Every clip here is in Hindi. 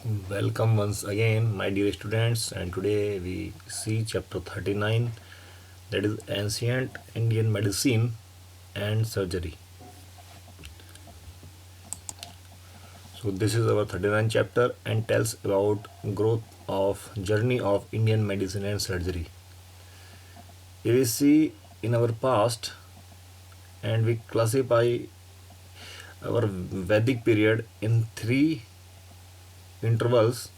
Welcome once again, my dear students, and today we see chapter 39, that is Ancient Indian Medicine and Surgery. So this is our 39th chapter and tells about growth of journey of Indian medicine and surgery. We see in our past and we classify our Vedic period in three intervals,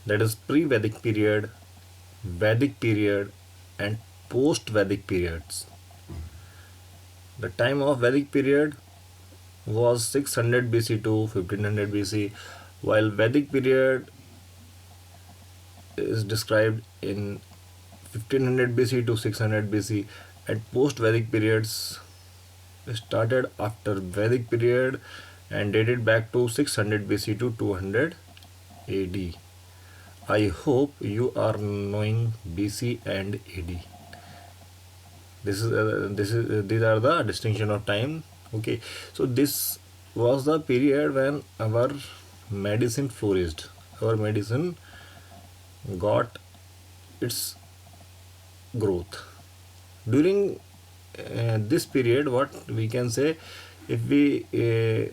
that is pre-Vedic period, Vedic period and post-Vedic periods. The time of Vedic period was 600 BC to 1500 BC, while Vedic period is described in 1500 BC to 600 BC, and post-Vedic periods started after Vedic period and dated back to 600 BC to 200 AD. I hope you are knowing BC and AD. These are the distinction of time. Okay, so this was the period when our medicine flourished. Our medicine got its growth during this period. What we can say, if we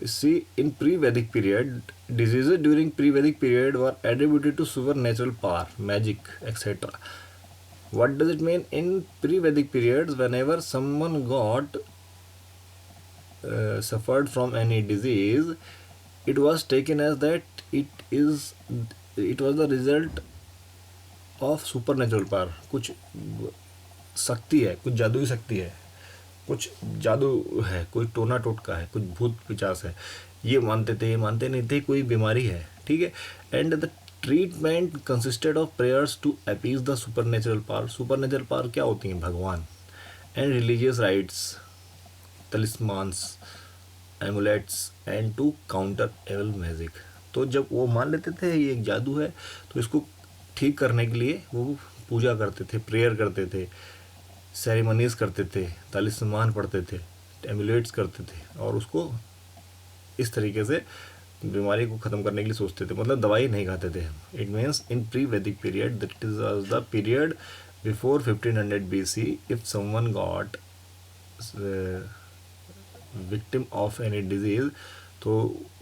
see in pre-Vedic period, diseases during pre-Vedic period were attributed to supernatural power, magic, etc. What does it mean? In pre-Vedic periods, whenever someone got suffered from any disease, it was taken as that it was the result of supernatural power. कुछ शक्ति है, कुछ जादुई शक्ति है, कुछ जादू है, कोई टोना टोटका है, कुछ भूत पिचास है, ये मानते थे, ये मानते नहीं थे, कोई बीमारी है. ठीक है. And the treatment consisted of prayers to appease the supernatural power. Supernatural power क्या होती हैं? भगवान. And religious rites, talismans, amulets and to counter evil magic. तो जब वो मान लेते थे ये एक जादू है, तो इसको ठीक करने के लिए वो पूजा करते थे, प्रेयर करते थे, सेरेमनीज करते थे, तलिस्मान पढ़ते थे, एमुलेट्स करते थे, और उसको इस तरीके से बीमारी को ख़त्म करने के लिए सोचते थे. मतलब दवाई नहीं खाते थे. इट मीन्स इन प्री वैदिक period, that is the period before 1500 BC, if someone got victim of any disease, तो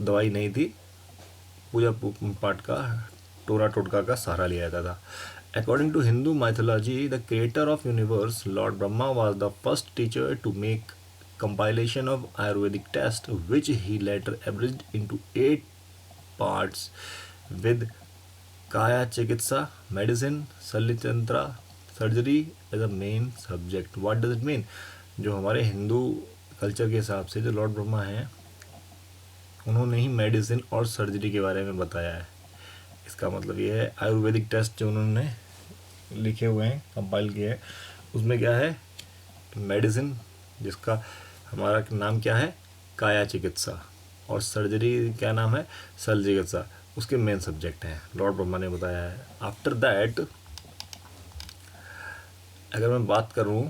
दवाई नहीं थी, पूजा पाठ का, टोरा टोटका का सहारा लिया जाता था. According to Hindu mythology, the creator of universe, Lord Brahma, was the first teacher to make compilation of Ayurvedic text, which he later abridged into 8 parts, with Kaya Chikitsa, medicine, Salitantra, surgery as a main subject. What does it mean? जो हमारे हिंदू कल्चर के हिसाब से जो लॉर्ड ब्रह्मा हैं, उन्होंने ही मेडिसिन और सर्जरी के बारे में बताया है. इसका मतलब ये है, आयुर्वेदिक टेस्ट जो उन्होंने लिखे हुए हैं, कंपाइल किए हैं, उसमें क्या है? मेडिसिन, जिसका हमारा नाम क्या है? काया चिकित्सा. और सर्जरी क्या नाम है? सल चिकित्सा. उसके मेन सब्जेक्ट हैं, लॉर्ड ब्रह्मा ने बताया है. आफ्टर दैट अगर मैं बात करूं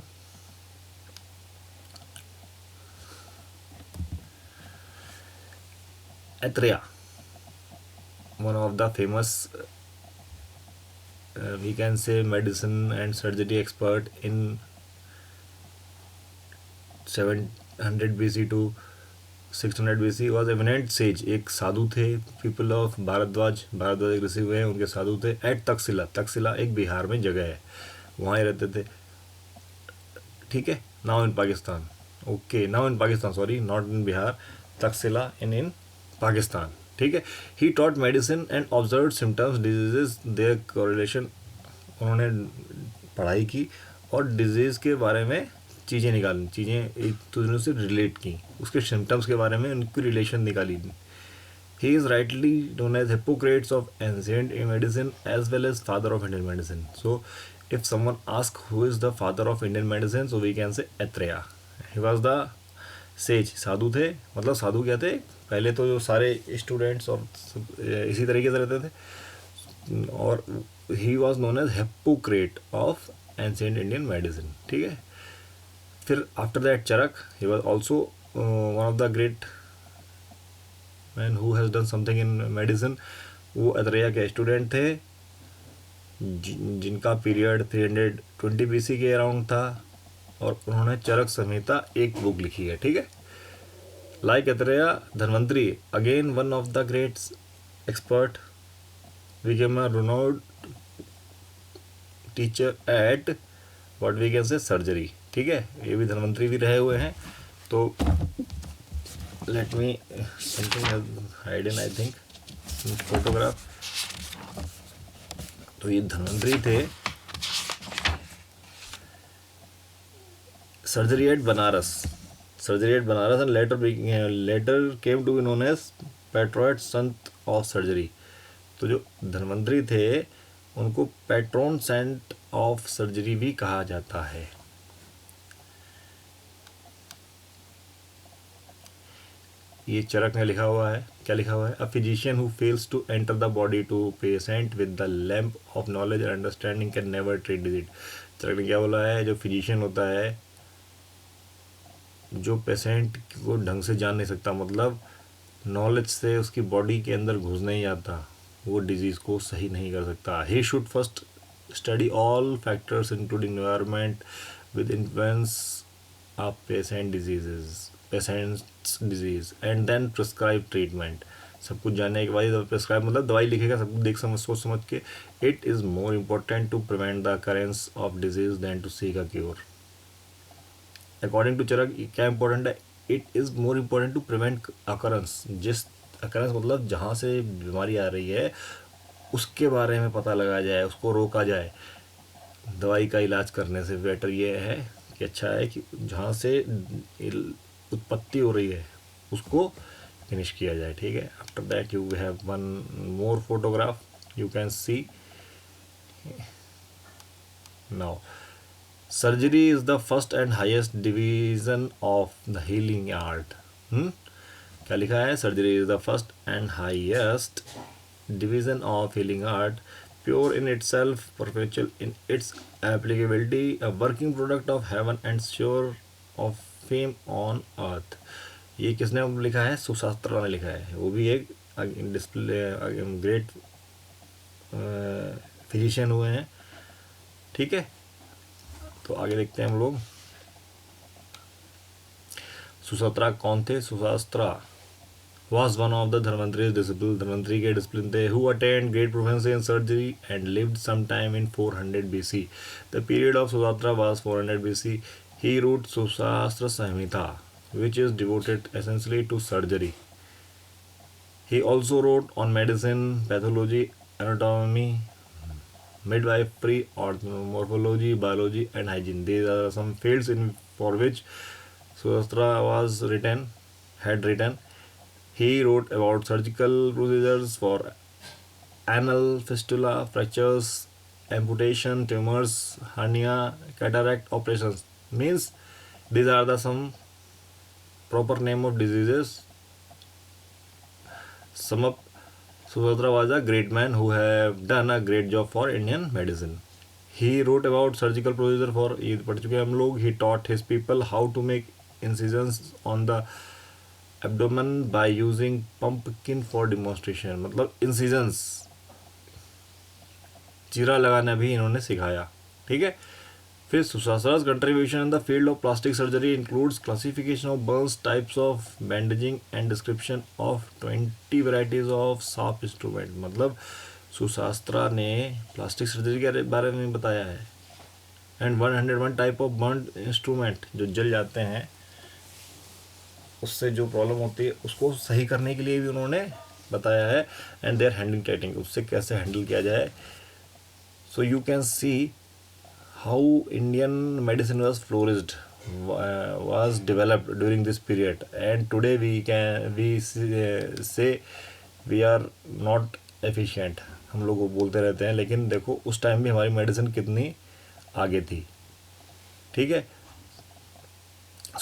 एत्रेया, one of the famous we can say medicine and surgery expert in 700 BC to 600 BC, was eminent sage. एक साधु थे, पीपल ऑफ भारद्वाज. भारद्वाज एक ऋषि हुए हैं, उनके साधु थे. एट तक्षशिला, तक्षशिला एक बिहार में जगह है, वहाँ ही रहते थे. ठीक है. Now in Pakistan. Okay, now in Pakistan, sorry, not in Bihar. Taxila in Pakistan. ठीक है. He taught medicine and observe symptoms, diseases, their correlation. उन्होंने पढ़ाई की और डिजीज़ के बारे में चीज़ें निकाली, चीज़ें एक दूसरे से रिलेट की, उसके सिम्टम्स के बारे में उनकी रिलेशन निकाली. He is rightly known as Hippocrates of ancient medicine as well as father of Indian medicine. So if someone ask who is the father of Indian medicine, so we can say Atreya. He was the sage. साधु थे. मतलब साधु क्या थे? पहले तो जो सारे स्टूडेंट्स और इसी तरीके से रहते थे, और he was known as Hippocrates of ancient Indian medicine. ठीक है. फिर after that Charak, he was also one of the great man who has done something in medicine. वो अत्रेया के स्टूडेंट थे जिनका पीरियड 320 BC के अराउंड था, और उन्होंने चरक संहिता एक बुक लिखी है, ठीक है। Like Atreya, Dhanvantari again one of the great expert, became a renowned teacher at what we can say surgery, ठीक है। ये भी धन्वंतरी भी रहे हुए हैं। तो let me something hidden I think photograph. तो ये धन्वंतरी थे, surgery at Banaras, and later came to be known as patron saint of surgery. तो जो धन्वंतरी थे उनको पैट्रोन सेंट ऑफ सर्जरी भी कहा जाता है। ये चरक में लिखा हुआ है, क्या लिखा हुआ है? A physician who fails to enter the body to patient with the lamp of knowledge and understanding can never treat disease. Charak ने क्या बोला है? जो फिजिशियन होता है, जो पेशेंट को ढंग से जान नहीं सकता, मतलब नॉलेज से उसकी बॉडी के अंदर घुस नहीं आता, वो डिजीज़ को सही नहीं कर सकता। He should first study all factors including environment with influence of patients disease and then prescribe treatment. सब कुछ जानने के बाद प्रिस्क्राइब मतलब दवाई लिखेगा, सब कुछ देख सोच समझ के। It is more important to prevent the occurrence of disease than to seek a cure. According to Charak क्या इंपॉर्टेंट है? It is more important to prevent occurrence. जिस अकरेंस मतलब जहाँ से बीमारी आ रही है उसके बारे में पता लगाया जाए, उसको रोका जाए। दवाई का इलाज करने से बेटर ये है कि अच्छा है कि जहाँ से उत्पत्ति हो रही है उसको फिनिश किया जाए, ठीक है। After that you have one more photograph, you can C now. Surgery is the first and highest division of the healing art. क्या लिखा है? Surgery is the first and highest division of healing art, pure in itself, perpetual in its applicability, a working product of heaven and sure of fame on earth। ये किसने लिखा है? सुशास्त्रा ने लिखा है। वो भी एक डिस्प्ले ग्रेट फिजिशियन हुए हैं, ठीक है। तो आगे देखते हैं हम लोग। सुशास्त्रा कौन थे? सुशास्त्रा was one of the Dhanvantari's disciples, Dhanvantari के डिसिप्लिन थे, who attained great proficiency in surgery and lived sometime in 400 BC. The period of Sushastra was 400 BC. He wrote Sushastra Samhita, which is devoted essentially to surgery. He also wrote on medicine, pathology, anatomy, midwifery, morphology, biology, and hygiene. These are some fields for which Sushastra had written. He wrote about surgical procedures for anal fistula, fractures, amputation, tumors, hernia, cataract operations. Means these are the some proper name of diseases. Sum up, Sushastra was a great man who have done a great job for Indian medicine. He wrote about surgical procedure for ये पढ़ चुके हम लोग. He taught his people how to make incisions on the abdomen by using pumpkin for demonstration. मतलब इंसिजन्स, चीरा लगाना भी इन्होंने सिखाया, ठीक है। फिर Sushruta's contribution in the field of plastic surgery includes classification of burns, types of bandaging and description of 20 varieties of soft instrument. मतलब सुशास्त्रा ने प्लास्टिक सर्जरी के बारे में बताया है। And 101 type of burn instrument, जो जल जाते हैं, उससे जो प्रॉब्लम होती है उसको सही करने के लिए भी उन्होंने बताया है। एंड देयर हैंडलिंग टेक्निक, उससे कैसे हैंडल किया जाए। So you can see how Indian medicine was flourished, was developed during this period. And today we say we are not efficient. हम लोग बोलते रहते हैं, लेकिन देखो उस टाइम भी हमारी मेडिसिन कितनी आगे थी, ठीक है।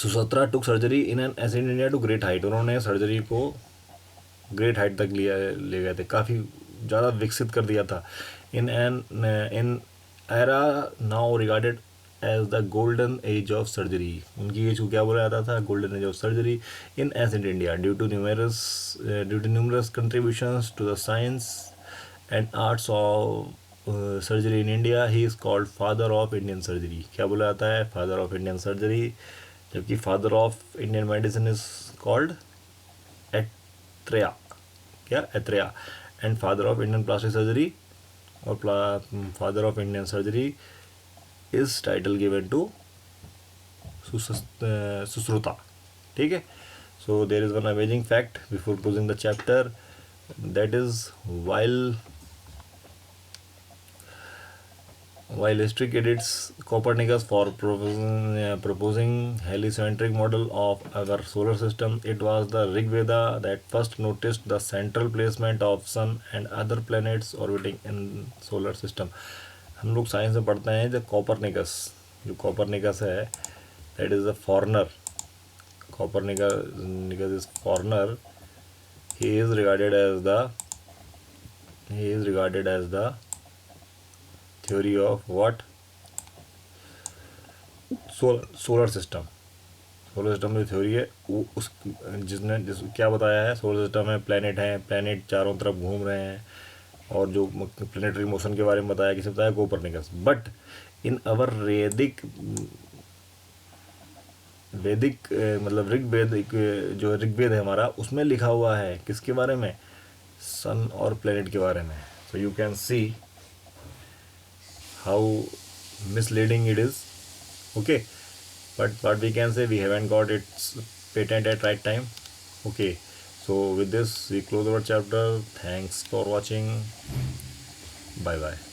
सुशास्त्रा took surgery in an ancient India to great height. उन्होंने सर्जरी को ग्रेट हाइट तक ले गए थे, काफ़ी ज़्यादा विकसित कर दिया था। In era now regarded as the golden age of surgery. उनकी एज को क्या बोला जाता था? Golden age of surgery in ancient India due to numerous contributions to the science and arts of surgery in India. He is called father of Indian surgery. क्या बोला जाता है? Father of Indian surgery. जबकि father of Indian medicine is called Atreya. क्या? Atreya. And father of Indian plastic surgery or father of Indian surgery is title given to Susruta. ठीक है? So there is one amazing fact before closing the chapter, that is while history credits Copernicus for proposing heliocentric model of our solar system, it was the Rig Veda that first noticed the central placement of sun and other planets orbiting in solar system. हम लोग साइंस में पढ़ते हैं जो कॉपरनिकस है, that is a foreigner. Copernicus is foreigner. He is regarded as the theory of what? Solar system की थ्योरी है वो जिसने क्या बताया है? सोलर सिस्टम में प्लैनेट चारों तरफ घूम रहे हैं, और जो प्लैनेटरी मोशन के बारे में बताया, किसे बताया? कोपरनिकस. बट इन अवर वैदिक मतलब जो ऋग्वेद है हमारा, उसमें लिखा हुआ है किसके बारे में? सन और प्लेनेट के बारे में. सो you can see how misleading it is. Okay, but what we can say, we haven't got its patent at right time. Okay, so with this we close our chapter. Thanks for watching. Bye bye.